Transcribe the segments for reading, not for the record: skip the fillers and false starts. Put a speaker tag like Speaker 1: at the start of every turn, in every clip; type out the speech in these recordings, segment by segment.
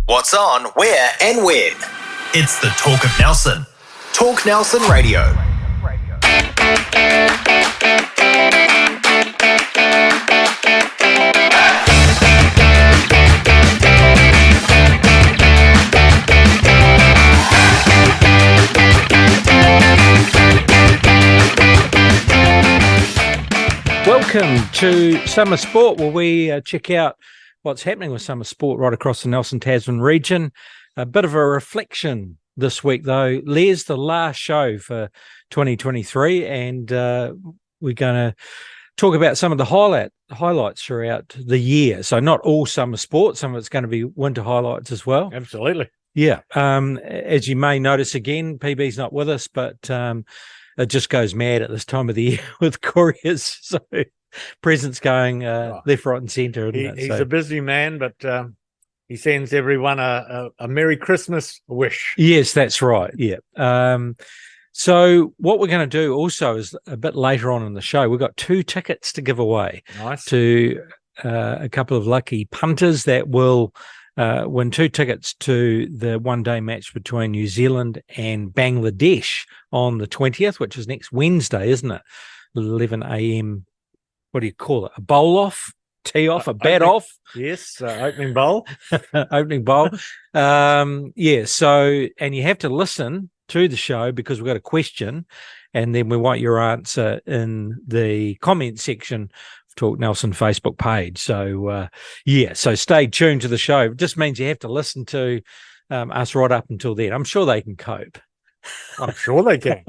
Speaker 1: What's on, where, and when. It's the Talk of Nelson. Talk Nelson Radio.
Speaker 2: Welcome to Summer Sport, where we check out what's happening with summer sport right across the Nelson Tasman region. A bit of a reflection this week, though. Les, the last show for 2023, and we're going to talk about some of the highlights throughout the year. So not all summer sport, some of it's going to be winter highlights as well.
Speaker 3: Absolutely.
Speaker 2: Yeah. As you may notice again, PB's not with us, but it just goes mad at this time of the year with couriers. So presents going left, right, and centre.
Speaker 3: He's a busy man, but he sends everyone a Merry Christmas wish.
Speaker 2: Yes, that's right. Yeah. So what we're going to do also is a bit later on in the show, we've got 2 tickets to give away.
Speaker 3: Nice.
Speaker 2: To a couple of lucky punters that will win 2 tickets to the one-day match between New Zealand and Bangladesh on the 20th, which is next Wednesday, isn't it? 11 a.m. What do you call it? A bowl off? Tee off? A bat off?
Speaker 3: Yes, opening bowl.
Speaker 2: Opening bowl. Yeah, so, and you have to listen to the show because we've got a question, and then we want your answer in the comment section of Talk Nelson Facebook page. So, so stay tuned to the show. It just means you have to listen to us right up until then. I'm sure they can cope.
Speaker 3: I'm sure they can.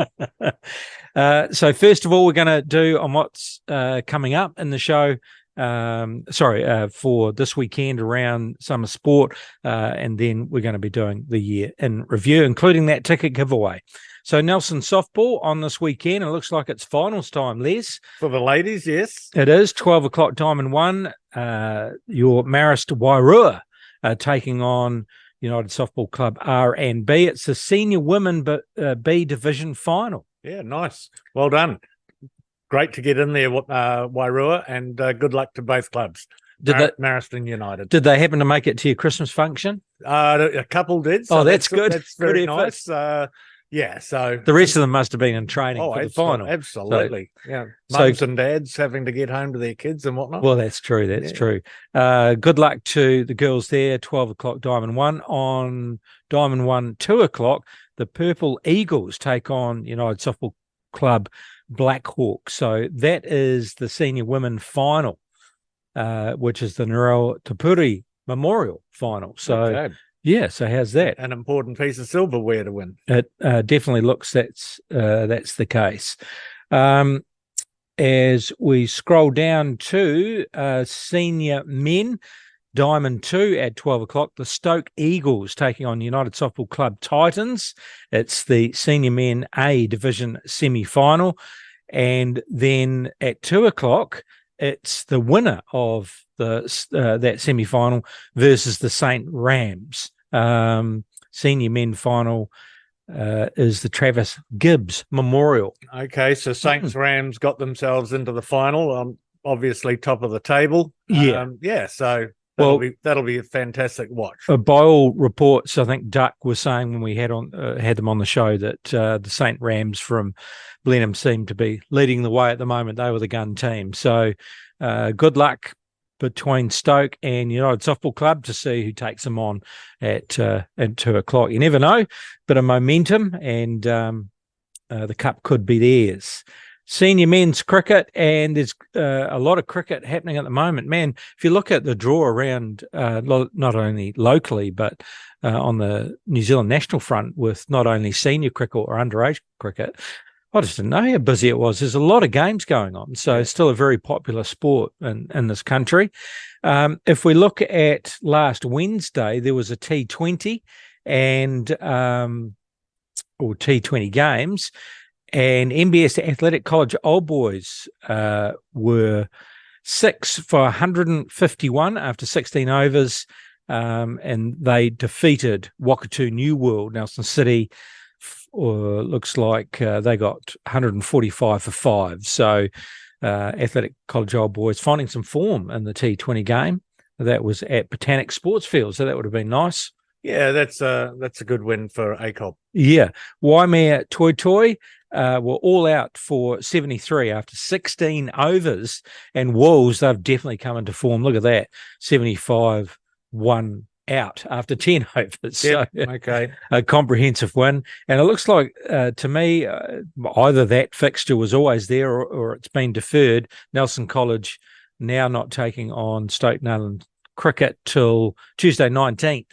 Speaker 2: So first of all, we're going to do on what's coming up in the show. For this weekend around summer sport, and then we're going to be doing the year in review, including that ticket giveaway. So Nelson softball on this weekend. It looks like it's finals time, Les.
Speaker 3: For the ladies, yes.
Speaker 2: It is 12 o'clock Diamond 1. Your Marist Wairua taking on United Softball Club R&B. It's the senior women B division final.
Speaker 3: Yeah, nice. Well done. Great to get in there, Wairua, and good luck to both clubs. Mariston United.
Speaker 2: Did they happen to make it to your Christmas function?
Speaker 3: A couple did. So
Speaker 2: that's good.
Speaker 3: That's very nice. So
Speaker 2: the rest of them must have been in training for the final.
Speaker 3: Absolutely. Mums and dads having to get home to their kids and whatnot.
Speaker 2: Well, that's true. That's true. Good luck to the girls there. 12 o'clock Diamond 1. On Diamond 1, 2 o'clock, the Purple Eagles take on United Softball Club Black Hawk. So that is the senior women final, which is the Narelle Tapuri Memorial final. So so how's that?
Speaker 3: An important piece of silverware to win.
Speaker 2: It definitely looks that's the case. As we scroll down to senior men, Diamond 2 at 12 o'clock, the Stoke Eagles taking on United Softball Club Titans. It's the senior men A division semi-final. And then at 2 o'clock, it's the winner of that semi-final versus the St. Rams. Senior men final is the Travis Gibbs Memorial.
Speaker 3: Okay, so Saints Rams got themselves into the final. Obviously top of the table. So that'll be a fantastic watch.
Speaker 2: By all reports, I think Duck was saying when we had them on the show that the St. Rams from Blenheim seemed to be leading the way at the moment. They were the gun team. So good luck between Stoke and United Softball Club to see who takes them on at 2 o'clock. You never know, bit of momentum, and the cup could be theirs. Senior men's cricket, and there's a lot of cricket happening at the moment. Man, if you look at the draw around not only locally but on the New Zealand national front with not only senior cricket or underage cricket, I just didn't know how busy it was. There's a lot of games going on, so it's still a very popular sport in this country. If we look at last Wednesday, there was a T20 and or T20 games, and MBS Athletic College Old Boys were 6 for 151 after 16 overs, and they defeated Wakatu New World, Nelson City. Looks like they got 145 for 5. So Athletic College Old Boys finding some form in the T20 game. That was at Botanic Sports Field, so that would have been nice.
Speaker 3: Yeah, that's a good win for ACOB.
Speaker 2: Yeah. Waimea Toy Toy were all out for 73 after 16 overs, and Wolves, they've definitely come into form. Look at that, 75 1 out after 10 overs.
Speaker 3: Yep,
Speaker 2: so
Speaker 3: okay.
Speaker 2: A comprehensive win. And it looks like, to me, either that fixture was always there or it's been deferred. Nelson College now not taking on Stoke Nayland Cricket till Tuesday 19th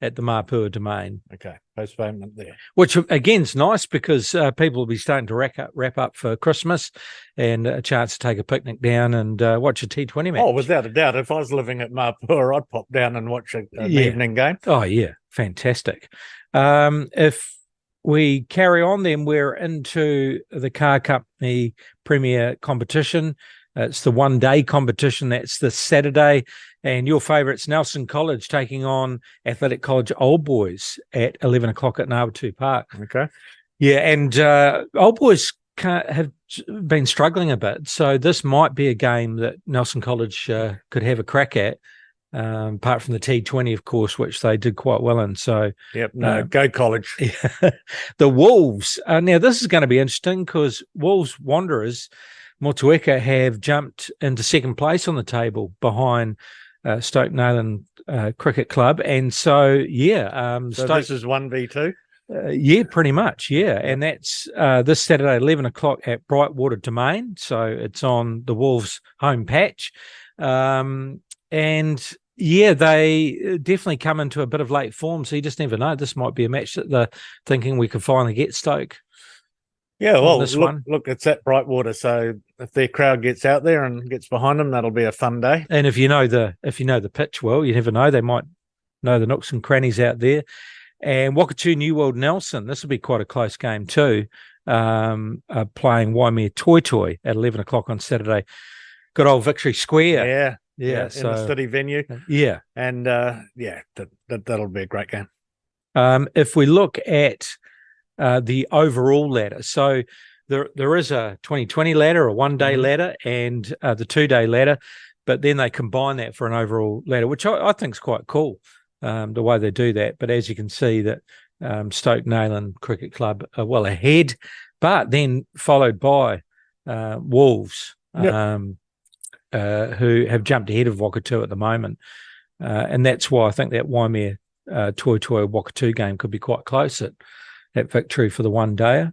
Speaker 2: at the Mapua Domain.
Speaker 3: Okay, postponement there.
Speaker 2: Which, again, is nice because people will be starting to wrap up for Christmas and a chance to take a picnic down and watch a T20 match.
Speaker 3: Oh, without a doubt. If I was living at Mapua, I'd pop down and watch an evening game.
Speaker 2: Oh, yeah. Fantastic. If we carry on, then we're into the Car Company Premier competition. It's the one-day competition. That's this Saturday. And your favourites, Nelson College, taking on Athletic College Old Boys at 11 o'clock at Ngāwatu Park.
Speaker 3: Okay.
Speaker 2: Yeah, and Old Boys have been struggling a bit. So this might be a game that Nelson College could have a crack at, apart from the T20, of course, which they did quite well in. So,
Speaker 3: yep, go College.
Speaker 2: Yeah. The Wolves. Now, this is going to be interesting because Wolves Wanderers, Motueka, have jumped into second place on the table behind Stoke Nayland Cricket Club. And so,
Speaker 3: so
Speaker 2: Stoke,
Speaker 3: this is 1v2?
Speaker 2: Yeah, pretty much, yeah. And that's this Saturday, 11 o'clock at Brightwater Domain. So it's on the Wolves' home patch. And, yeah, they definitely come into a bit of late form, so you just never know. This might be a match that they're thinking we could finally get Stoke.
Speaker 3: Yeah, well, look, it's at Brightwater, so if their crowd gets out there and gets behind them, that'll be a fun day.
Speaker 2: And if you know the pitch well, you never know. They might know the nooks and crannies out there. And Wakatu New World Nelson, this will be quite a close game too, playing Waimea Toy Toy at 11 o'clock on Saturday. Good old Victory Square.
Speaker 3: Yeah,
Speaker 2: so,
Speaker 3: in the city venue.
Speaker 2: Yeah.
Speaker 3: And, that'll be a great game.
Speaker 2: If we look at the overall ladder, so there is a 2020 ladder, a one-day ladder, and the two-day ladder, but then they combine that for an overall ladder, which I think is quite cool, the way they do that. But as you can see, that Stoke Nayland Cricket Club are well ahead, but then followed by Wolves, who have jumped ahead of Wakatu at the moment. And that's why I think that Waimea Toy Toy Wakatu game could be quite close at victory for the one-dayer.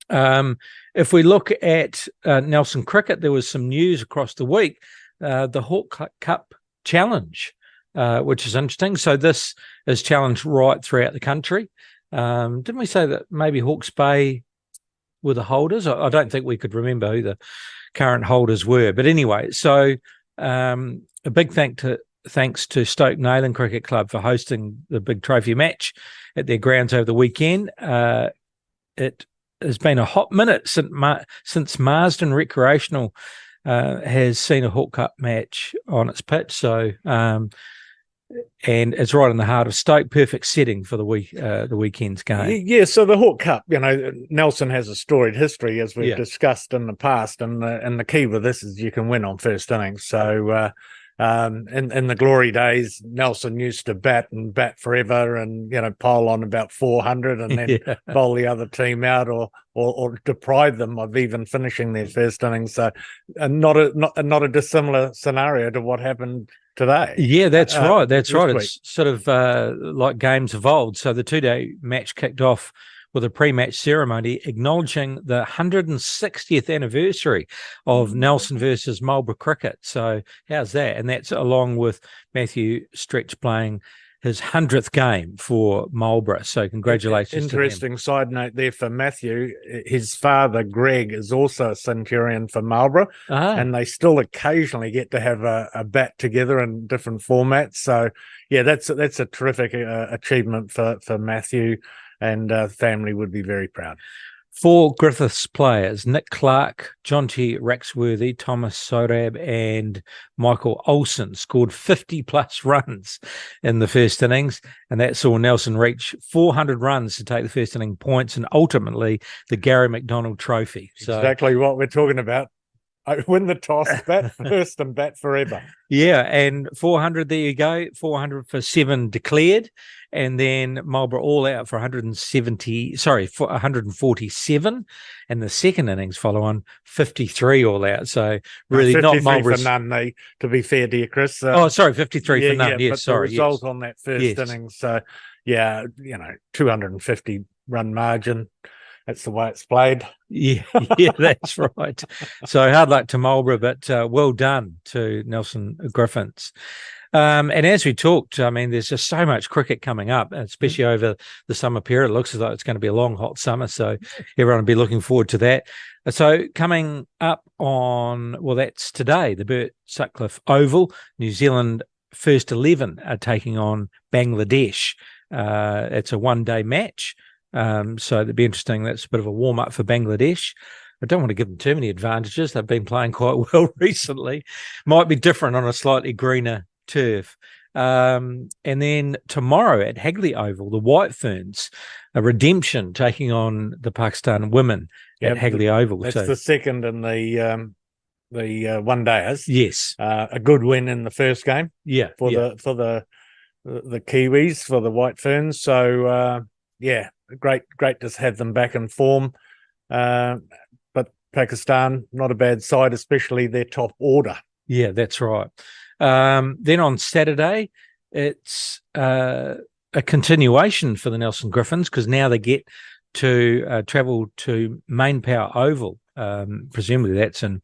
Speaker 2: If we look at Nelson Cricket, there was some news across the week, the Hawke Cup Challenge, which is interesting. So this is challenged right throughout the country. Didn't we say that maybe Hawke's Bay were the holders? I don't think we could remember who the current holders were. But anyway, so a big thanks to Stoke Nayland Cricket Club for hosting the big trophy match at their grounds over the weekend. It has been a hot minute since Marsden Recreational has seen a Hawke Cup match on its pitch. So, and it's right in the heart of Stoke, perfect setting for the weekend's game.
Speaker 3: Yeah, so the Hawke Cup, Nelson has a storied history, as we've discussed in the past, and the key with this is you can win on first innings. So, in the glory days, Nelson used to bat forever and, pile on about 400 and then bowl the other team out or deprive them of even finishing their first innings. So not a dissimilar scenario to what happened today.
Speaker 2: Yeah, that's right. That's right.
Speaker 3: Week.
Speaker 2: It's sort of like games evolved. So the two-day match kicked off with a pre-match ceremony acknowledging the 160th anniversary of Nelson versus Marlborough cricket. So how's that? And that's along with Matthew Stretch playing his 100th game for Marlborough. So congratulations.
Speaker 3: Interesting side note there for Matthew. His father, Greg, is also a Centurion for Marlborough, and they still occasionally get to have a bat together in different formats. So, yeah, that's a terrific achievement for Matthew, and family would be very proud.
Speaker 2: 4 Griffiths players, Nick Clark, John T. Raxworthy, Thomas Sorab and Michael Olsen scored 50-plus runs in the first innings, and that saw Nelson reach 400 runs to take the first inning points and ultimately the Gary McDonald Trophy. So,
Speaker 3: exactly what we're talking about. win the toss, bat first, and bat forever.
Speaker 2: Yeah, and 400, there you go, 400 for 7 declared, and then Marlborough all out for 147, and the second innings follow on 53 all out. So really not Marlborough's
Speaker 3: for none, to be fair to you, Chris.
Speaker 2: 53 for none.
Speaker 3: Yeah,
Speaker 2: Yes,
Speaker 3: but
Speaker 2: sorry.
Speaker 3: The result on that first innings, so 250 run margin. That's the way it's played.
Speaker 2: Yeah, that's right. So hard luck to Marlborough, but well done to Nelson Griffins. And as we talked, I mean, there's just so much cricket coming up, especially over the summer period. It looks as though it's going to be a long, hot summer, so everyone will be looking forward to that. So coming up that's today, the Bert Sutcliffe Oval, New Zealand first 11 are taking on Bangladesh. It's a one-day match. So it'd be interesting. That's a bit of a warm-up for Bangladesh. I don't want to give them too many advantages. They've been playing quite well recently. Might be different on a slightly greener turf. And then tomorrow at Hagley Oval, the White Ferns, a redemption taking on the Pakistan women at Hagley Oval.
Speaker 3: That's the second in the one-dayers.
Speaker 2: Yes.
Speaker 3: A good win in the first game.
Speaker 2: Yeah.
Speaker 3: For the Kiwis, for the White Ferns. So, great to have them back in form. But Pakistan, not a bad side, especially their top order.
Speaker 2: Yeah, that's right. Then on Saturday, it's a continuation for the Nelson Griffins, because now they get to travel to Main Power Oval. Presumably that's in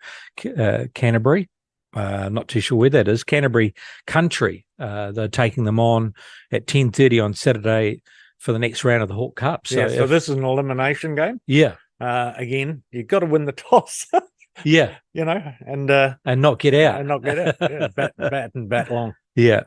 Speaker 2: Canterbury. Not too sure where that is. Canterbury Country. They're taking them on at 10:30 on Saturday for the next round of the Hawke Cup. So,
Speaker 3: so this is an elimination game.
Speaker 2: Yeah.
Speaker 3: Again, you've got to win the toss.
Speaker 2: Yeah.
Speaker 3: And
Speaker 2: not get out.
Speaker 3: And not get out. Yeah, bat long.
Speaker 2: Yeah.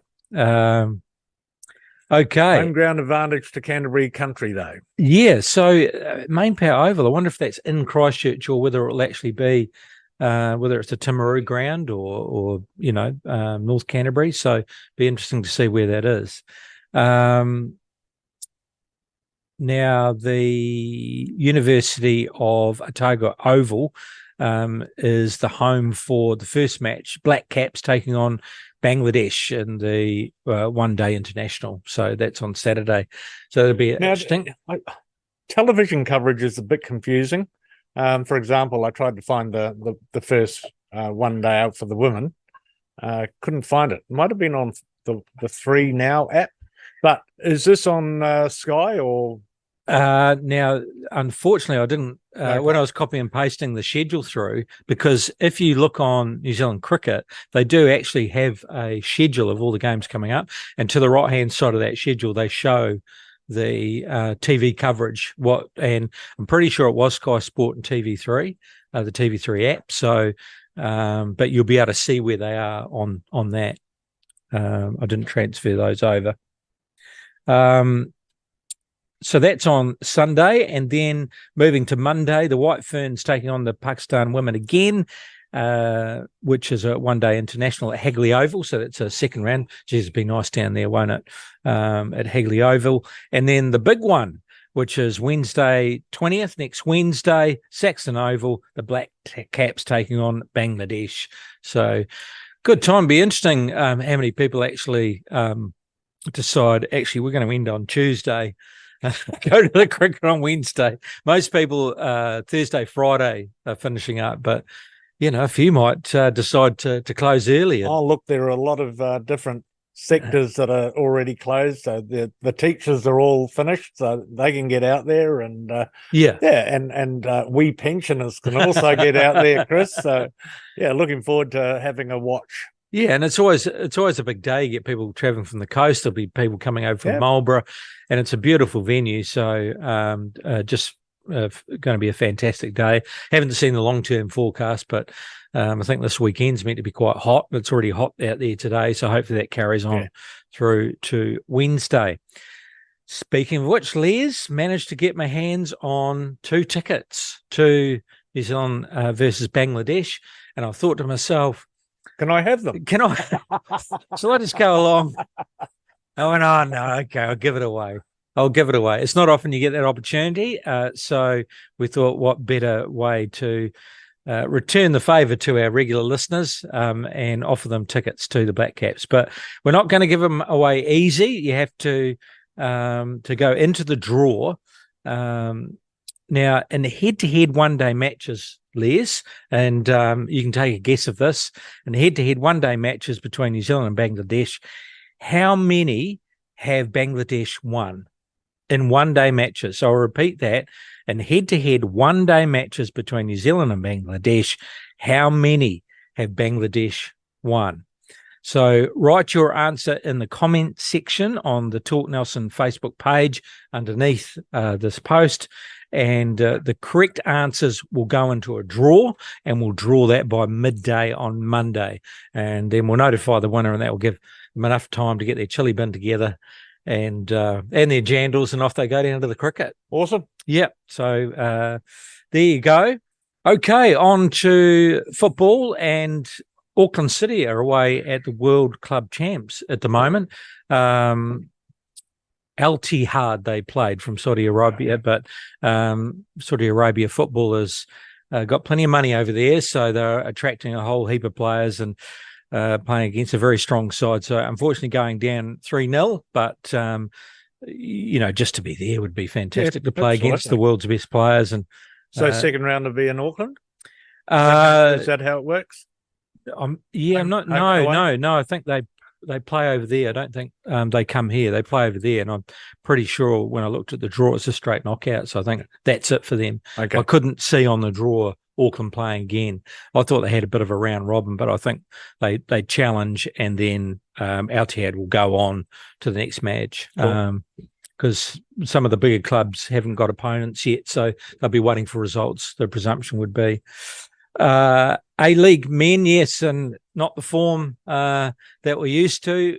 Speaker 2: Okay.
Speaker 3: Home ground advantage to Canterbury Country, though.
Speaker 2: Yeah. So Main Power Oval, I wonder if that's in Christchurch or whether it'll actually be, whether it's a Timaru ground or North Canterbury. So be interesting to see where that is. Now, the University of Otago Oval is the home for the first match. Black Caps taking on Bangladesh in the one-day international. So that's on Saturday. So it'll be interesting.
Speaker 3: Television coverage is a bit confusing. For example, I tried to find the first one day out for the women. Couldn't find it. Might have been on the 3 Now app. But is this on Sky or?
Speaker 2: Now, unfortunately, I didn't, when I was copying and pasting the schedule through, because if you look on New Zealand Cricket, they do actually have a schedule of all the games coming up. And to the right-hand side of that schedule, they show the TV coverage. And I'm pretty sure it was Sky Sport and TV3, the TV3 app. So, but you'll be able to see where they are on that. I didn't transfer those over. So that's on Sunday, and then moving to Monday, the White Ferns taking on the Pakistan women again, which is a one-day international at Hagley Oval. So that's a second round. Geez, it'd be nice down there, won't it? At Hagley Oval. And then the big one, which is Wednesday 20th, next Wednesday, Saxton Oval, the Black Caps taking on Bangladesh. So good time. Be interesting how many people actually decide, actually, we're going to end on Tuesday. Go to the cricket on Wednesday. Most people Thursday, Friday are finishing up, but a few might decide to close earlier.
Speaker 3: Oh, look, there are a lot of different sectors that are already closed. So the teachers are all finished, so they can get out there, and and we pensioners can also get out there, Chris. So looking forward to having a watch.
Speaker 2: Yeah, and it's always a big day. You get people traveling from the coast. There'll be people coming over from Marlborough, and it's a beautiful venue. So just going to be a fantastic day. Haven't seen the long-term forecast, but I think this weekend's meant to be quite hot. It's already hot out there today, so hopefully that carries on through to Wednesday. Speaking of which, Les, managed to get my hands on 2 tickets to New Zealand versus Bangladesh, and I thought to myself,
Speaker 3: can I have them?
Speaker 2: Can I? Shall I just go along? I went, oh, no, okay, I'll give it away. It's not often you get that opportunity. So we thought, what better way to return the favour to our regular listeners and offer them tickets to the Black Caps. But we're not going to give them away easy. You have to go into the draw. Now, in the head-to-head one-day matches, Les, and you can take a guess of this, in the head-to-head one-day matches between New Zealand and Bangladesh, how many have Bangladesh won in one-day matches? So I'll repeat that. In head-to-head one-day matches between New Zealand and Bangladesh, how many have Bangladesh won? So write your answer in the comment section on the Talk Nelson Facebook page underneath this post, and the correct answers will go into a draw, and we'll draw that by midday on Monday, and then we'll notify the winner, and that will give them enough time to get their chili bin together and their jandals, and off they go down to the cricket.
Speaker 3: Awesome.
Speaker 2: Yep. So there you go. Okay, on to football, and Auckland City are away at the World Club Champs at the moment. Al Ittihad they played from Saudi Arabia, but Saudi Arabia football has got plenty of money over there, so they're attracting a whole heap of players and playing against a very strong side. So unfortunately going down 3-0, but just to be there would be fantastic to play against the world's best players. And
Speaker 3: so second round will be in Auckland? Is that how it works?
Speaker 2: No. I think they play over there. I don't think they come here. They play over there, and I'm pretty sure when I looked at the draw, it's a straight knockout. So I think that's it for them.
Speaker 3: Okay.
Speaker 2: I couldn't see on the draw Auckland playing again. I thought they had a bit of a round robin, but I think they challenge, and then Al Ittihad will go on to the next match.
Speaker 3: Cool.
Speaker 2: Because some of the bigger clubs haven't got opponents yet, so they'll be waiting for results, the presumption would be. A-League men, yes, and not the form that we're used to.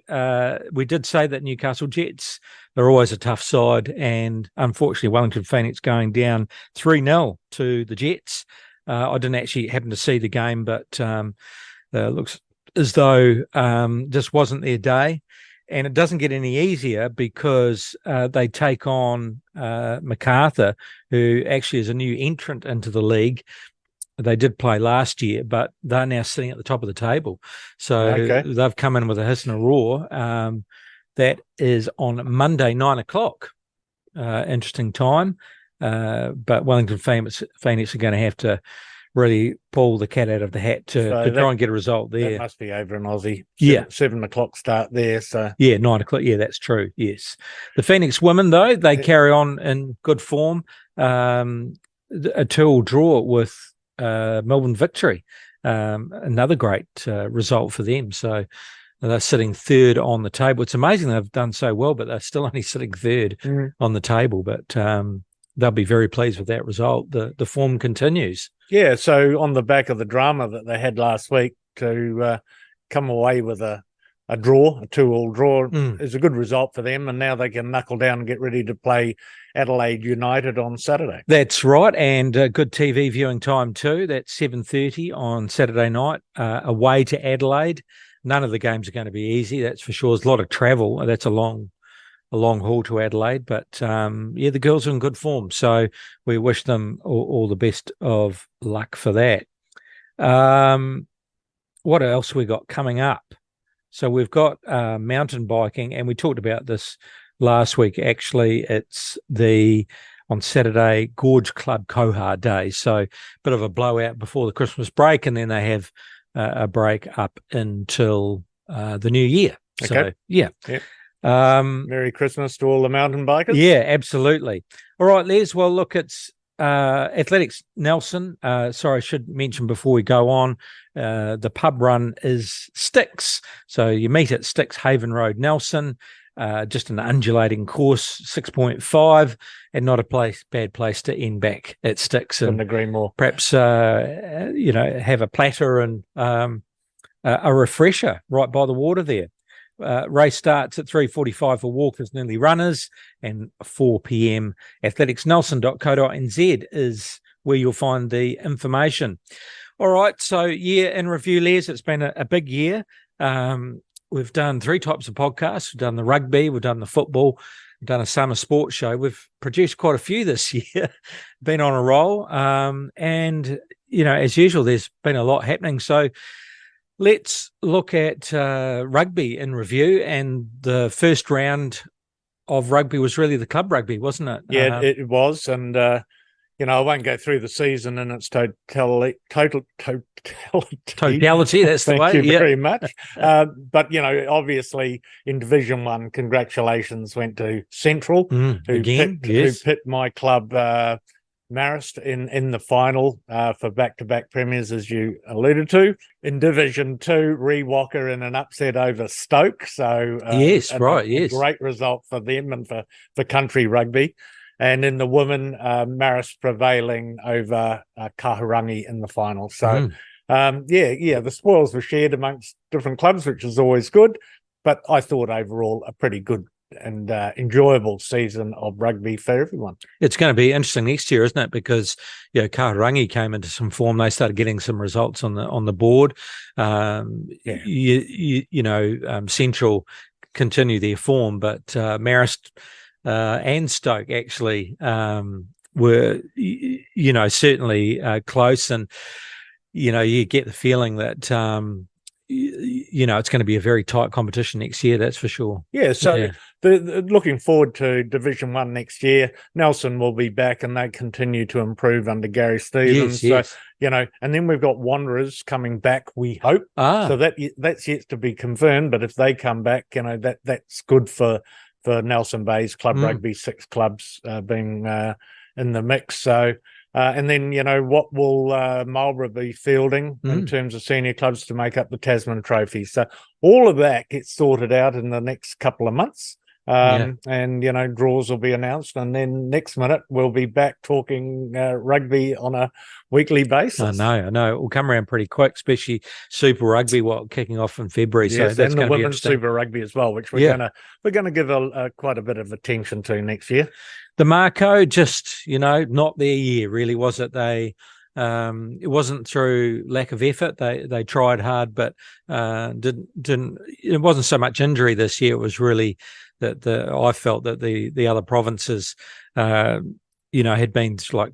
Speaker 2: We did say that Newcastle Jets, they're always a tough side, and unfortunately Wellington Phoenix going down 3-0 to the Jets. I didn't actually happen to see the game, but looks as though this wasn't their day. And it doesn't get any easier because they take on MacArthur, who actually is a new entrant into the league. They did play last year, but they're now sitting at the top of the table. So They've come in with a hiss and a roar. That is on Monday, 9:00. Interesting time. But Wellington Phoenix are going to have to really pull the cat out of the hat to try and get a result there.
Speaker 3: That must be over in Aussie. 7 o'clock start there. So
Speaker 2: 9:00. Yeah, that's true. Yes. The Phoenix women, though, they carry on in good form. A 2-2 draw with Melbourne Victory. Another great result for them. So they're sitting third on the table. It's amazing they've done so well, but they're still only sitting third on the table. But they'll be very pleased with that result. The form continues.
Speaker 3: Yeah, so on the back of the drama that they had last week, to come away with a draw, a 2-2 draw, is a good result for them, and now they can knuckle down and get ready to play Adelaide United on Saturday.
Speaker 2: That's right, and good TV viewing time too. That's 7:30 on Saturday night, away to Adelaide. None of the games are going to be easy, that's for sure. There's a lot of travel. That's a long haul to Adelaide, but the girls are in good form, so we wish them all the best of luck for that. What else we got coming up? So we've got mountain biking, and we talked about this last week. Actually, it's on Saturday, Gorge Club Kohar Day, so a bit of a blowout before the Christmas break, and then they have a break up until the new year.
Speaker 3: Okay.
Speaker 2: So yeah.
Speaker 3: Merry Christmas to all the mountain bikers.
Speaker 2: Yeah, absolutely. All right, Les. Well, look, it's Athletics Nelson. Sorry, I should mention before we go on, the pub run is Styx. So you meet at Styx, Haven Road, Nelson. Just an undulating course, 6.5, and not a bad place to end back at Styx.
Speaker 3: Couldn't agree more.
Speaker 2: Perhaps have a platter and a refresher right by the water there. Race starts at 3:45 for walkers and early runners, and 4 p.m. athleticsnelson.co.nz is where you'll find the information. All right, so year in review, Les. It's been a big year. We've done 3 types of podcasts. We've done the rugby, we've done the football, we've done a summer sports show. We've produced quite a few this year, been on a roll. And as usual, there's been a lot happening. So let's look at rugby in review. And the first round of rugby was really the club rugby, wasn't it?
Speaker 3: Yeah, it was. And, I won't go through the season in its totality.
Speaker 2: That's the way.
Speaker 3: Thank you very much. But, obviously in Division 1, congratulations went to Central, who picked my club, Marist, in the final for back-to-back premiers, as you alluded to. In Division 2, Rewalker in an upset over Stoke. So a great result for them and for country rugby. And in the women, Marist prevailing over Kahurangi in the final. So, the spoils were shared amongst different clubs, which is always good. But I thought overall a pretty good and enjoyable season of rugby for everyone.
Speaker 2: It's going to be interesting next year, isn't it? Because Kahurangi came into some form. They started getting some results on the board. Central continue their form, but Marist and Stoke actually were certainly close, and you get the feeling that it's going to be a very tight competition next year, that's for sure.
Speaker 3: Looking forward to Division 1 next year. Nelson will be back and they continue to improve under Gary Stevens.
Speaker 2: Yes.
Speaker 3: And then we've got Wanderers coming back, we hope. So that's yet to be confirmed, but if they come back, that's good for Nelson Bay's club rugby, 6 clubs being in the mix. So and then, what will Marlborough be fielding in terms of senior clubs to make up the Tasman Trophy? So all of that gets sorted out in the next couple of months. And, draws will be announced. And then next minute, we'll be back talking rugby on a weekly basis.
Speaker 2: I know. It will come around pretty quick, especially Super Rugby, kicking off in February.
Speaker 3: Yes,
Speaker 2: so that's
Speaker 3: and the
Speaker 2: women's
Speaker 3: women's Super Rugby as well, which we're going to give quite a bit of attention to next year.
Speaker 2: The Mako, just, not their year, really, was it? It wasn't through lack of effort. They tried hard, but didn't. It wasn't so much injury this year. It was really that I felt that the other provinces, had been like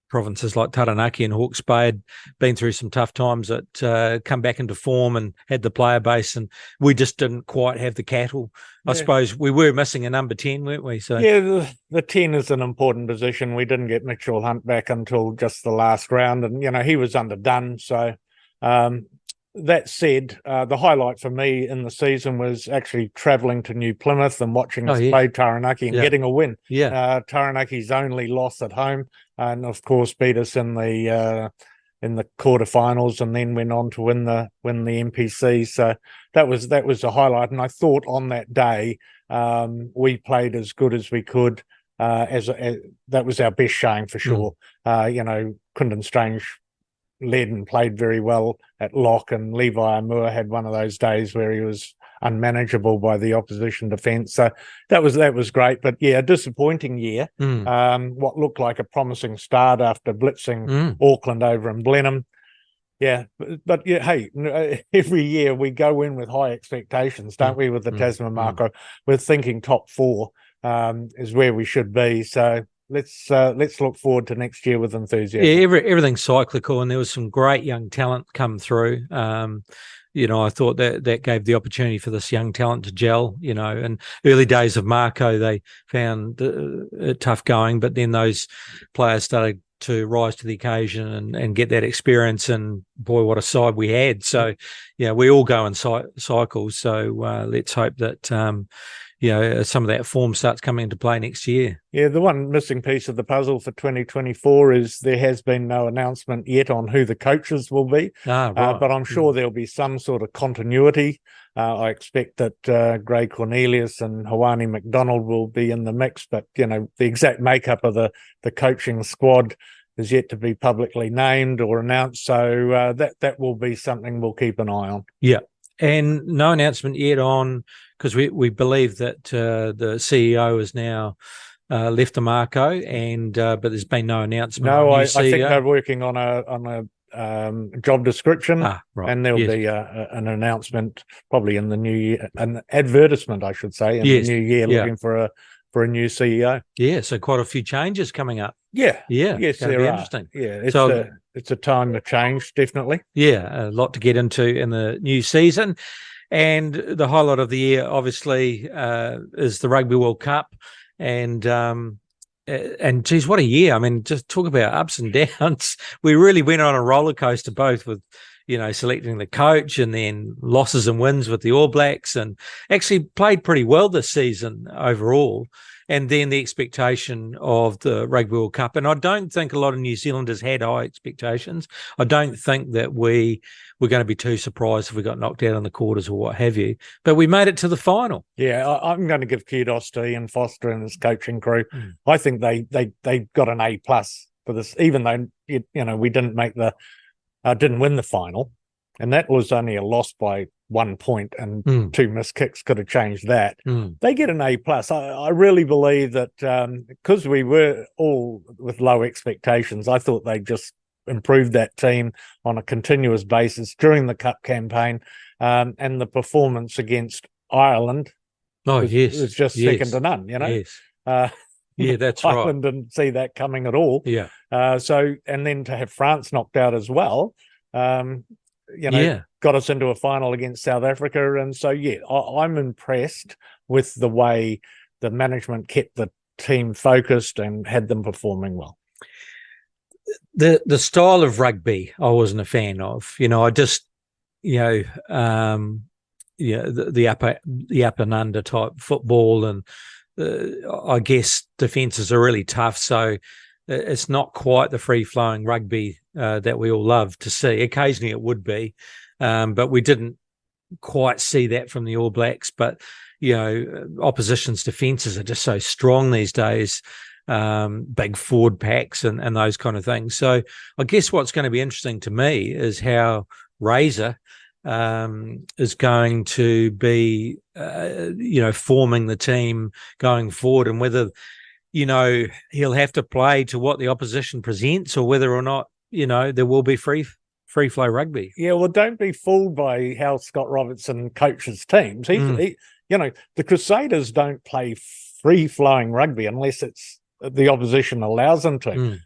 Speaker 2: provinces like Taranaki and Hawke's Bay had been through some tough times that come back into form and had the player base, and we just didn't quite have the cattle. I suppose we were missing a number 10, weren't we? So
Speaker 3: the 10 is an important position. We didn't get Mitchell Hunt back until just the last round, and he was underdone. So that said, the highlight for me in the season was actually travelling to New Plymouth and watching us play Taranaki and getting a win. Taranaki's only loss at home, and of course beat us in the quarterfinals, and then went on to win the NPC. So that was a highlight. And I thought on that day we played as good as we could. That was our best showing for sure. Quinton Strange led and played very well at lock, and Levi Amur had one of those days where he was unmanageable by the opposition defence. So that was great, but a disappointing year. What looked like a promising start after blitzing Auckland over in Blenheim. But hey, every year we go in with high expectations, don't we? With the Tasman Mako, we're thinking top 4 is where we should be. So let's look forward to next year with enthusiasm.
Speaker 2: Everything's cyclical, and there was some great young talent come through. I thought that gave the opportunity for this young talent to gel. In early days of Mako, they found it tough going, but then those players started to rise to the occasion and get that experience. And boy, what a side we had! So, we all go in cycles. So let's hope that some of that form starts coming into play next year.
Speaker 3: The one missing piece of the puzzle for 2024 is there has been no announcement yet on who the coaches will be. But I'm sure there'll be some sort of continuity. I expect that Gray Cornelius and Hawani McDonald will be in the mix, but the exact makeup of the coaching squad is yet to be publicly named or announced. So that will be something we'll keep an eye on.
Speaker 2: Yeah. And no announcement yet on, because we believe that the CEO has now left the Mako, but there's been no announcement.
Speaker 3: No, I think they're working on a job description, and there'll be an announcement probably in the new year, an advertisement, I should say, in the new year, looking for a new CEO.
Speaker 2: So quite a few changes coming up.
Speaker 3: Yeah.
Speaker 2: Yeah.
Speaker 3: Yes,
Speaker 2: Gonna
Speaker 3: there
Speaker 2: be
Speaker 3: are.
Speaker 2: interesting.
Speaker 3: Yeah. It's a time to change, definitely.
Speaker 2: Yeah, a lot to get into in the new season. And the highlight of the year, obviously, is the Rugby World Cup. And geez, what a year. I mean, just talk about ups and downs. We really went on a roller coaster, both with, selecting the coach and then losses and wins with the All Blacks, and actually played pretty well this season overall. And then the expectation of the Rugby World Cup. And I don't think a lot of New Zealanders had high expectations. I don't think that we were going to be too surprised if we got knocked out in the quarters or what have you. But we made it to the final.
Speaker 3: Yeah, I'm going to give kudos to Ian Foster and his coaching crew. I think they got an A+ for this, even though we didn't didn't win the final, and that was only a loss by 1 point, and 2 missed kicks could have changed that. They get an A+. I really believe that because we were all with low expectations, I thought they just improved that team on a continuous basis during the Cup campaign, and the performance against Ireland was just second to none.
Speaker 2: Yes. Yeah, that's right.
Speaker 3: Ireland didn't see that coming at all.
Speaker 2: Yeah.
Speaker 3: And then to have France knocked out as well, got us into a final against South Africa. And so, I'm impressed with the way the management kept the team focused and had them performing well.
Speaker 2: The style of rugby I wasn't a fan of. I just, the up and under type football, and I guess defences are really tough. So it's not quite the free-flowing rugby that we all love to see. Occasionally it would be, but we didn't quite see that from the All Blacks. But, opposition's defences are just so strong these days, big forward packs and those kind of things. So I guess what's going to be interesting to me is how Razor is going to be, forming the team going forward, and whether, he'll have to play to what the opposition presents, or whether or not, there will be free flow rugby.
Speaker 3: Yeah, well, don't be fooled by how Scott Robertson coaches teams. The Crusaders don't play free flowing rugby unless it's the opposition allows them to.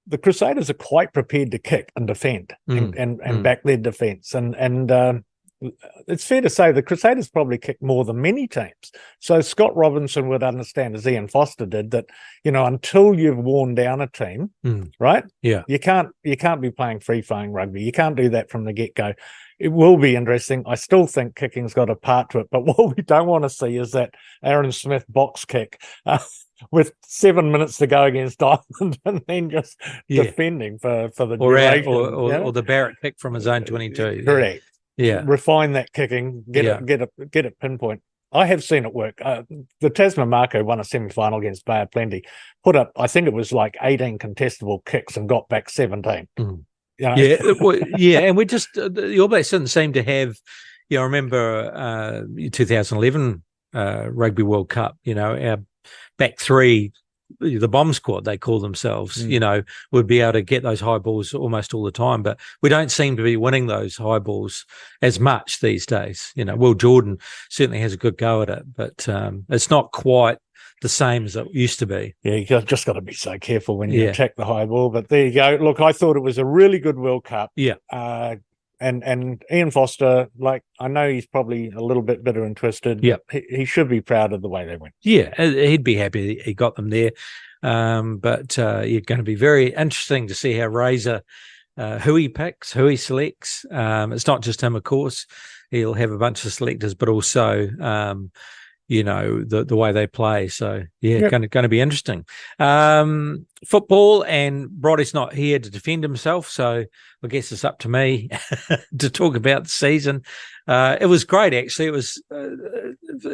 Speaker 3: The Crusaders are quite prepared to kick and defend and back their defence. And it's fair to say the Crusaders probably kick more than many teams. So Scott Robinson would understand, as Ian Foster did, that, until you've worn down a team, right?
Speaker 2: Yeah.
Speaker 3: You can't be playing free-flowing rugby. You can't do that from the get-go. It will be interesting. I still think kicking's got a part to it, but what we don't want to see is that Aaron Smith box kick with 7 minutes to go against Ireland, and then just defending for the duration.
Speaker 2: Or the Barrett kick from his own 22.
Speaker 3: Correct.
Speaker 2: Yeah.
Speaker 3: Refine that kicking, get it pinpoint. I have seen it work. The Tasman Mako won a semi-final against Bay of Plenty, put up, I think it was like 18 contestable kicks and got back 17.
Speaker 2: Yeah, and we just, the All Blacks didn't seem to have, I remember 2011 Rugby World Cup, our back three, the bomb squad, they call themselves, would be able to get those high balls almost all the time. But we don't seem to be winning those high balls as much these days. Will Jordan certainly has a good go at it, but it's not quite the same as it used to be.
Speaker 3: Yeah, you just got to be so careful when you attack the high ball. But there you go. Look, I thought it was a really good World Cup.
Speaker 2: Yeah.
Speaker 3: And Ian Foster, I know he's probably a little bit bitter and twisted.
Speaker 2: Yeah,
Speaker 3: he should be proud of the way they went.
Speaker 2: Yeah, he'd be happy he got them there. But it's going to be very interesting to see how Razor, who he picks, who he selects. It's not just him, of course. He'll have a bunch of selectors, but also the way they play. So going to be interesting. Football, and Brodie's not here to defend himself, so I guess it's up to me to talk about the season. It was great, actually. It was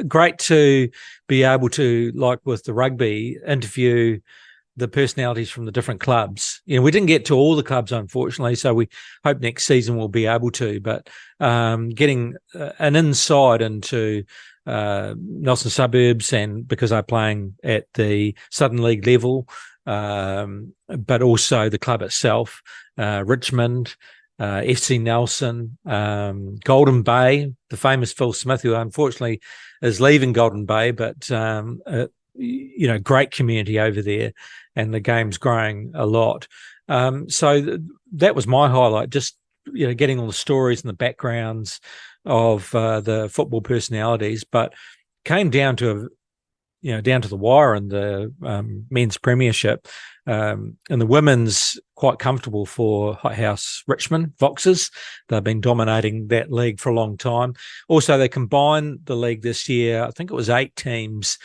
Speaker 2: great to be able to, like with the rugby, interview the personalities from the different clubs. We didn't get to all the clubs, unfortunately, so we hope next season we'll be able to. But getting an insight into Nelson Suburbs, and because they're playing at the Southern League level, but also the club itself, Richmond, FC Nelson, Golden Bay, the famous Phil Smith, who unfortunately is leaving Golden Bay, but great community over there, and the game's growing a lot. So that was my highlight, just getting all the stories and the backgrounds of the football personalities, but came down to the wire in the men's premiership, and the women's quite comfortable for Hothouse Richmond Foxes. They've been dominating that league for a long time. Also, they combined the league this year. I think it was 8 teams.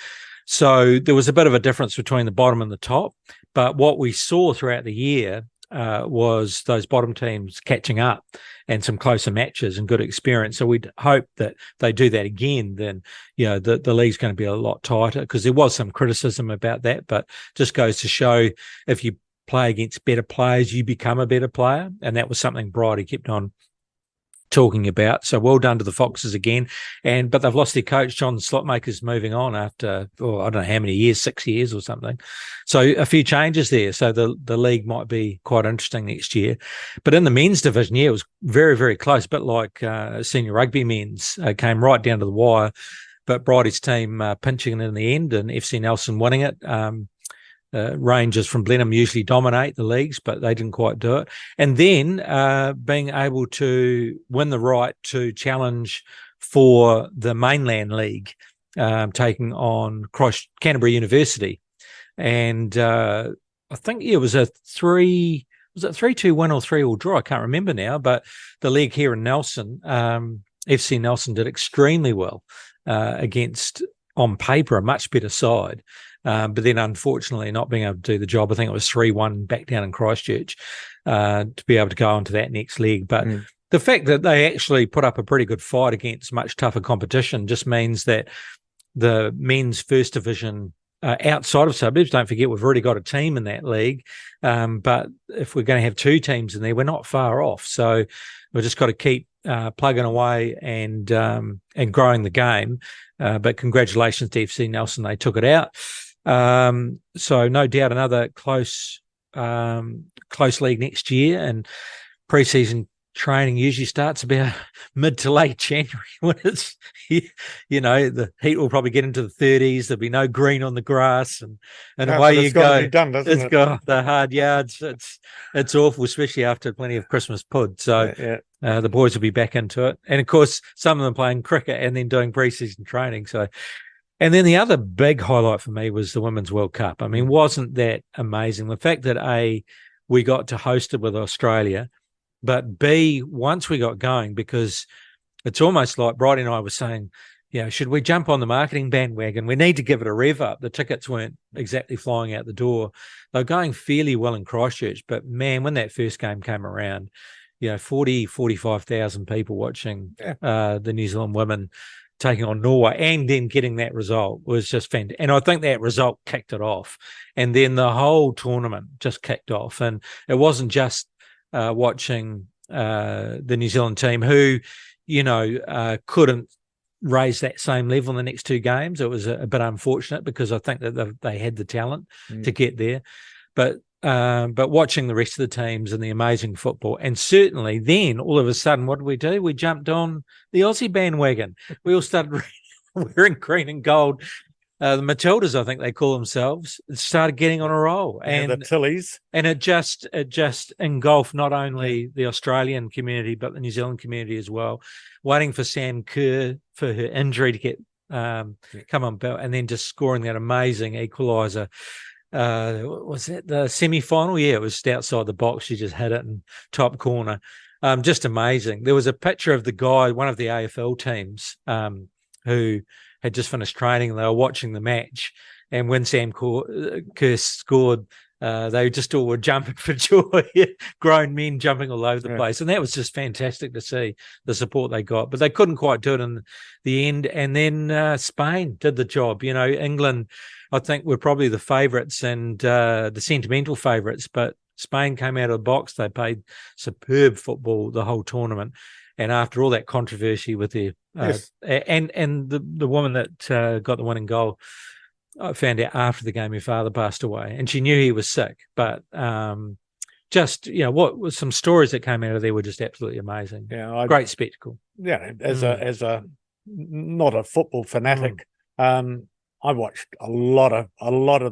Speaker 2: So there was a bit of a difference between the bottom and the top. But what we saw throughout the year was those bottom teams catching up and some closer matches and good experience. So we'd hope that they do that again. Then, the league's going to be a lot tighter, because there was some criticism about that, but just goes to show if you play against better players, you become a better player. And that was something Bridie kept on talking about. So well done to the Foxes again. But they've lost their coach. John Slotmaker's moving on after, I don't know how many years, 6 years or something. So a few changes there. So the league might be quite interesting next year. But in the men's division, it was very, very close, but like senior rugby men's came right down to the wire. But Bridie's team pinching it in the end, and FC Nelson winning it. Rangers from Blenheim usually dominate the leagues, but they didn't quite do it. And then being able to win the right to challenge for the Mainland League, taking on Canterbury University. And I think it was a 3-2 win or 3-3 draw? I can't remember now, but the league here in Nelson, FC Nelson did extremely well against, on paper, a much better side. But then, unfortunately, not being able to do the job. I think it was 3-1 back down in Christchurch to be able to go on to that next leg. But the fact that they actually put up a pretty good fight against much tougher competition just means that the men's first division outside of suburbs, don't forget, we've already got a team in that league. But if we're going to have 2 teams in there, we're not far off. So we've just got to keep plugging away and growing the game. But congratulations to FC Nelson. They took it out. So no doubt another close league next year, and pre-season training usually starts about mid to late January when it's, the heat will probably get into the 30s. There'll be no green on the grass, and away you go.
Speaker 3: It's done, doesn't it?
Speaker 2: It's got the hard yards. It's awful, especially after plenty of Christmas pud. So the boys will be back into it, and of course some of them playing cricket and then doing pre-season training. So. And then the other big highlight for me was the Women's World Cup. I mean, wasn't that amazing? The fact that A, we got to host it with Australia, but B, once we got going, because it's almost like Bridie and I were saying, should we jump on the marketing bandwagon? We need to give it a rev up. The tickets weren't exactly flying out the door. They were going fairly well in Christchurch, but man, when that first game came around, 45,000 people watching the New Zealand women taking on Norway, and then getting that result was just fantastic. And I think that result kicked it off. And then the whole tournament just kicked off. And it wasn't just watching the New Zealand team who, couldn't raise that same level in the next 2 games. It was a bit unfortunate, because I think that they had the talent to get there. But watching the rest of the teams and the amazing football, and certainly then all of a sudden, what did we do? We jumped on the Aussie bandwagon. We all started wearing green and gold. The Matildas, I think they call themselves, started getting on a roll, and
Speaker 3: the Tillies,
Speaker 2: and it just engulfed not only the Australian community but the New Zealand community as well. Waiting for Sam Kerr for her injury to get come on belt, and then just scoring that amazing equaliser. Was that the semi-final? Yeah, it was just outside the box. She just hit it in top corner. Just amazing. There was a picture of the guy, one of the AFL teams, who had just finished training, and they were watching the match. And when Sam Kerr scored, they just all were jumping for joy, grown men jumping all over the place. And that was just fantastic to see the support they got. But they couldn't quite do it in the end. And then Spain did the job. England, I think, were probably the favourites and the sentimental favourites. But Spain came out of the box. They played superb football the whole tournament. And after all that controversy with their and the woman that got the winning goal, I found out after the game her father passed away, and she knew he was sick. But just what was some stories that came out of there were just absolutely amazing. Yeah, great spectacle.
Speaker 3: Yeah, as a not a football fanatic, I watched a lot of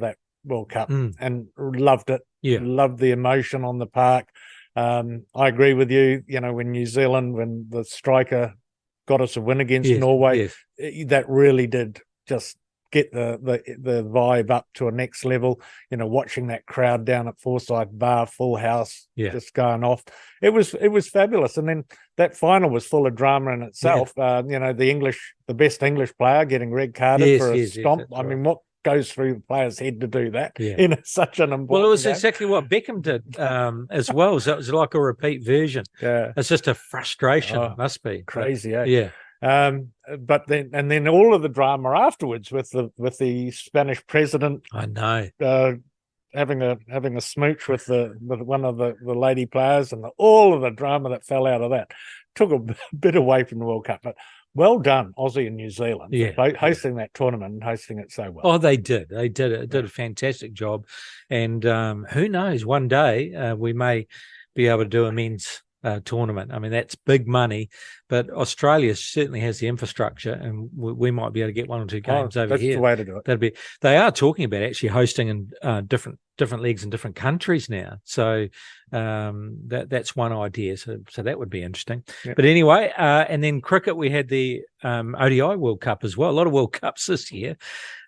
Speaker 3: that World Cup and loved it.
Speaker 2: Yeah,
Speaker 3: loved the emotion on the park. I agree with you. When New Zealand, when the striker got us a win against Norway, that really did just get the vibe up to a next level. Watching that crowd down at Forsyth Bar, full house, just going off. It was fabulous. And then that final was full of drama in itself. The best English player getting red carded for a stomp. I mean, what goes through the player's head to do that in such an important
Speaker 2: Well, it was
Speaker 3: game?
Speaker 2: exactly what Beckham did as well. So it was like a repeat version.
Speaker 3: Yeah.
Speaker 2: It's just a frustration. It must be
Speaker 3: crazy.
Speaker 2: Yeah.
Speaker 3: But then all of the drama afterwards with the Spanish president.
Speaker 2: I know.
Speaker 3: Having a smooch with one of the lady players, and all of the drama that fell out of that took a bit away from the World Cup. But well done, Aussie and New Zealand, hosting that tournament and hosting it so well.
Speaker 2: Oh, they did. They did a fantastic job. And who knows, one day we may be able to do a men's tournament. I mean, that's big money, but Australia certainly has the infrastructure, and we might be able to get 1 or 2 games over
Speaker 3: that's
Speaker 2: here.
Speaker 3: That's the way to do it.
Speaker 2: They are talking about actually hosting in different leagues in different countries now. So that's one idea. So that would be interesting. Yep. But anyway, and then cricket, we had the ODI World Cup as well. A lot of World Cups this year,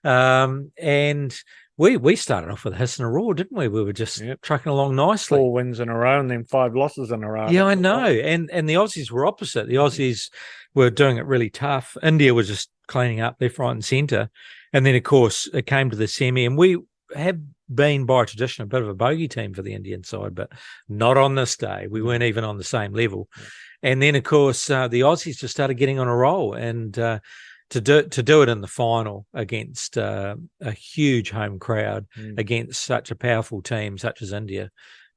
Speaker 2: and we started off with a hiss and a roar, didn't we? We were just trucking along nicely.
Speaker 3: 4 wins in a row and then 5 losses in a row.
Speaker 2: Yeah, I know. And the Aussies were opposite. The Aussies were doing it really tough. India was just cleaning up left, right and centre. And then, of course, it came to the semi. And we have been, by tradition, a bit of a bogey team for the Indian side, but not on this day. We weren't even on the same level. Yeah. And then, of course, the Aussies just started getting on a roll. And to do it in the final against a huge home crowd, against such a powerful team such as India,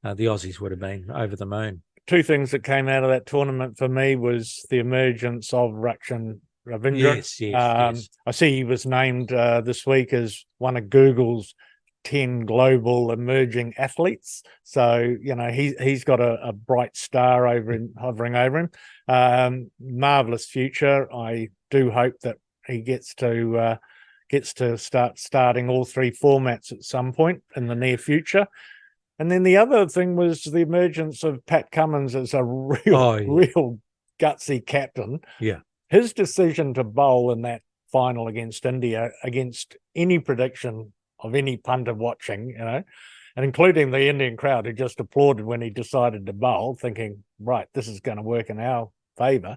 Speaker 2: the Aussies would have been over the moon.
Speaker 3: 2 things that came out of that tournament for me was the emergence of Rachin Ravindra.
Speaker 2: Yes.
Speaker 3: I see he was named this week as one of Google's 10 global emerging athletes. So, he's got a bright star hovering over him. Marvelous future. I do hope that he gets to start starting all 3 formats at some point in the near future. And then the other thing was the emergence of Pat Cummins as a real gutsy captain.
Speaker 2: Yeah.
Speaker 3: His decision to bowl in that final against India, against any prediction of any punter watching, and including the Indian crowd who just applauded when he decided to bowl, thinking, right, this is going to work in our favour.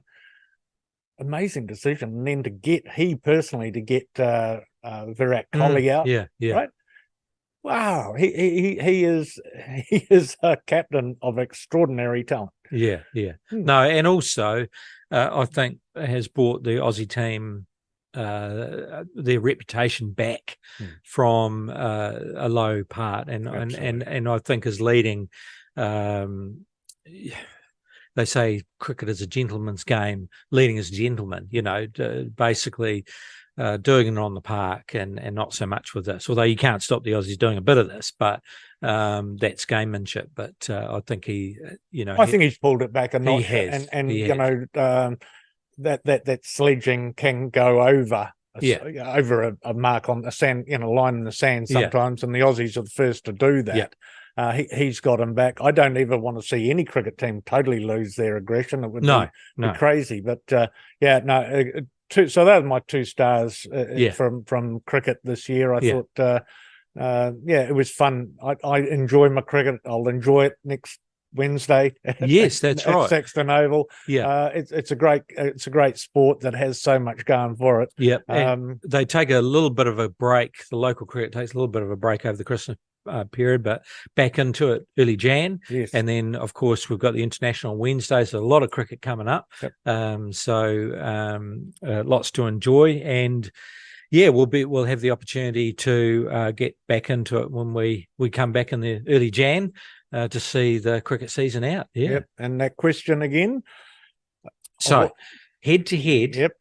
Speaker 3: Amazing decision. And then to get Virat Kohli out.
Speaker 2: Yeah.
Speaker 3: Right? Wow. He is a captain of extraordinary talent.
Speaker 2: Yeah. No, and also I think has brought the Aussie team their reputation back from a low part, and I think is leading. They say cricket is a gentleman's game, leading as a gentleman, basically doing it on the park and not so much with this. Although you can't stop the Aussies doing a bit of this, but that's gamemanship. But I think I think he's pulled it back a notch.
Speaker 3: He has. That sledging can go over over a mark on the sand, line in the sand sometimes, and the Aussies are the first to do that. Yeah. He's got him back. I don't ever want to see any cricket team totally lose their aggression. It would be crazy. But so those are my 2 stars from cricket this year. I thought, it was fun. I enjoy my cricket. I'll enjoy it next Wednesday.
Speaker 2: Yes, that's right.
Speaker 3: At Sexton Oval.
Speaker 2: Yeah,
Speaker 3: it's a great sport that has so much going for it.
Speaker 2: Yeah, they take a little bit of a break. The local cricket takes a little bit of a break over the Christmas period, but back into it early Jan.
Speaker 3: Yes.
Speaker 2: And then of course we've got the international Wednesday, so a lot of cricket coming up.
Speaker 3: Yep.
Speaker 2: Lots to enjoy, and we'll have the opportunity to get back into it when we come back in the early Jan to see the cricket season out.
Speaker 3: Yep. And that question again,
Speaker 2: so head to head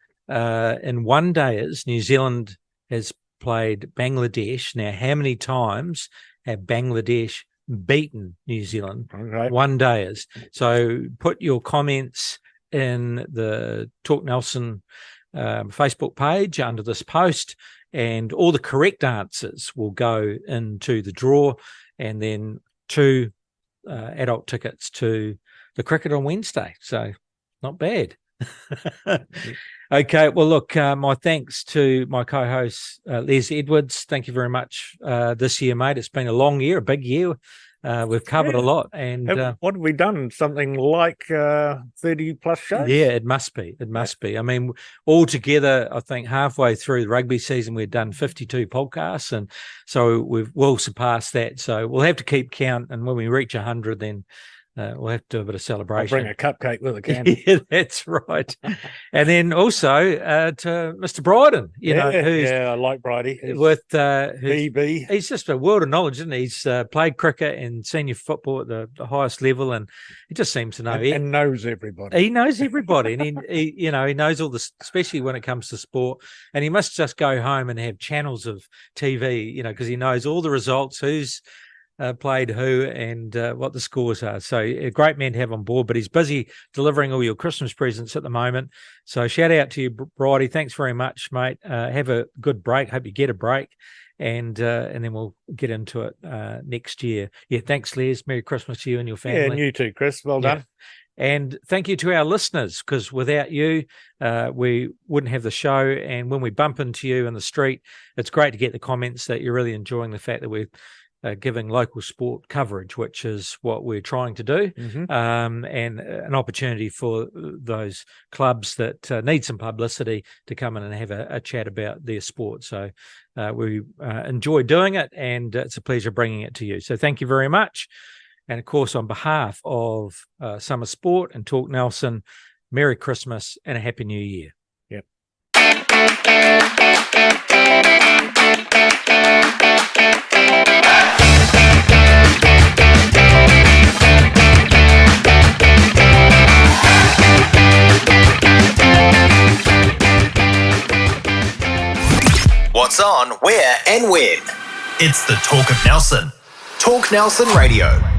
Speaker 2: in one days, New Zealand has played Bangladesh. Now, how many times have Bangladesh beaten New Zealand?
Speaker 3: Right.
Speaker 2: One days. So put your comments in the Talk Nelson Facebook page under this post, and all the correct answers will go into the draw, and then 2 adult tickets to the cricket on Wednesday. So not bad. Okay, well, look, my thanks to my co-host, Les Edwards. Thank you very much this year, mate. It's been a long year, a big year. We've covered a lot. And
Speaker 3: what have we done? Something like 30 plus shows?
Speaker 2: Yeah, it must be. It must be. I mean, altogether, I think halfway through the rugby season, we've done 52 podcasts. And so we'll surpass that. So we'll have to keep count. And when we reach 100, then we'll have to do a bit of celebration.
Speaker 3: I'll bring a cupcake with a candle.
Speaker 2: Yeah, that's right. And then also to Mr. Bryden, who's
Speaker 3: I like Bridie.
Speaker 2: With
Speaker 3: BB.
Speaker 2: He's just a world of knowledge, isn't he? He's played cricket and senior football at the highest level, and he just seems to know
Speaker 3: and knows everybody.
Speaker 2: He knows everybody, and he knows all this, especially when it comes to sport. And he must just go home and have channels of TV, because he knows all the results, who's played who, and what the scores are. So a great man to have on board, but he's busy delivering all your Christmas presents at the moment. So shout out to you, Bridie. Thanks very much, mate. Have a good break. Hope you get a break, and then we'll get into it next year. Yeah, thanks, Les. Merry Christmas to you and your family.
Speaker 3: Yeah, and you too, Chris. Well done.
Speaker 2: And thank you to our listeners, because without you, we wouldn't have the show. And when we bump into you in the street, it's great to get the comments that you're really enjoying the fact that we're giving local sport coverage, which is what we're trying to do, and an opportunity for those clubs that need some publicity to come in and have a chat about their sport. So we enjoy doing it, and it's a pleasure bringing it to you. So thank you very much. And of course, on behalf of Summer Sport and Talk Nelson, Merry Christmas and a Happy New Year.
Speaker 3: Yep.
Speaker 1: What's on, where, and when? It's the Talk of Nelson. Talk Nelson Radio.